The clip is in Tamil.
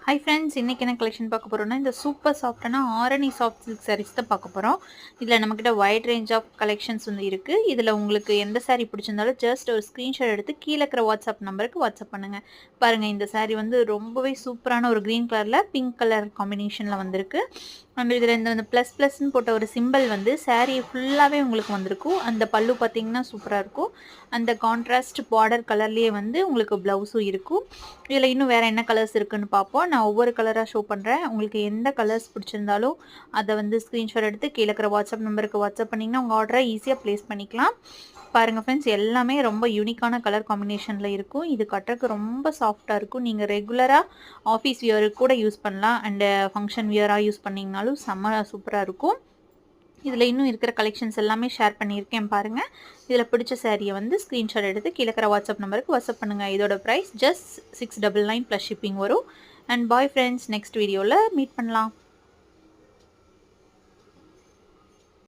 ஹாய் ஃப்ரெண்ட்ஸ், இன்றைக்கி என்ன கலெக்ஷன் பார்க்க போகிறோம்னா இந்த சூப்பர் சாஃப்டான ஆரணி சாஃப்ட் சில்க் சாரீஸ் தான் பார்க்க போகிறோம். இதில் நம்மக்கிட்ட வைட் ரேஞ்ச் ஆஃப் கலெக்ஷன்ஸ் வந்து இருக்குது. இதில் உங்களுக்கு எந்த சாரீ பிடிச்சிருந்தாலும் ஜஸ்ட் ஒரு ஸ்க்ரீன்ஷாட் எடுத்து கீழே இருக்கிற வாட்ஸ்அப் நம்பருக்கு வாட்ஸ்அப் பண்ணுங்கள். பாருங்கள், இந்த சாரீ வந்து ரொம்பவே சூப்பரான ஒரு க்ரீன் கலரில் பிங்க் கலர் காம்பினேஷனில் வந்திருக்கு. அண்ட் இதில் இந்த ப்ளஸ் ப்ளஸ்ன்னு போட்ட ஒரு சிம்பிள் வந்து சாரீ ஃபுல்லாகவே உங்களுக்கு வந்திருக்கும். அந்த பல்லு பார்த்திங்கன்னா சூப்பராக இருக்கும். அந்த கான்ட்ராஸ்ட் பார்டர் கலர்லேயே வந்து உங்களுக்கு ப்ளவுஸும் இருக்கும். இதில் இன்னும் வேறு என்ன கலர்ஸ் இருக்குதுன்னு பார்ப்போம். நான் ஒவ்வொரு கலராக ஷோ பண்ணுறேன். உங்களுக்கு எந்த கலர்ஸ் பிடிச்சிருந்தாலும் அதை வந்து ஸ்க்ரீன்ஷாட் எடுத்து கீழே இருக்கிற வாட்ஸ்அப் நம்பருக்கு வாட்ஸ்அப் பண்ணிங்கன்னா உங்கள் ஆர்டரை ஈஸியாக ப்ளேஸ் பண்ணிக்கலாம். பாருங்கள் ஃப்ரெண்ட்ஸ், எல்லாமே ரொம்ப யூனிக்கான கலர் காம்பினேஷனில் இருக்கும். இது கட்டுறதுக்கு ரொம்ப சாஃப்டாக இருக்கும். நீங்கள் ரெகுலராக ஆஃபீஸ் வியருக்கு கூட யூஸ் பண்ணலாம். அண்டு ஃபங்க்ஷன் வியராக யூஸ் பண்ணிங்கனாலும் செம்ம சூப்பராக இருக்கும். இதில் இன்னும் இருக்கிற கலெக்ஷன்ஸ் எல்லாமே ஷேர் பண்ணியிருக்கேன் பாருங்கள். இதில் பிடிச்ச சாரியை வந்து ஸ்க்ரீன்ஷாட் எடுத்து கீழே இருக்கிற வாட்ஸ்அப் நம்பருக்கு வாட்ஸ்அப் பண்ணுங்கள். இதோட ப்ரைஸ் ஜஸ்ட் 699 + ஷிப்பிங் வரும். அண்ட் பாய் ஃப்ரெண்ட்ஸ், நெக்ஸ்ட் வீடியோவில் மீட் பண்ணலாம்.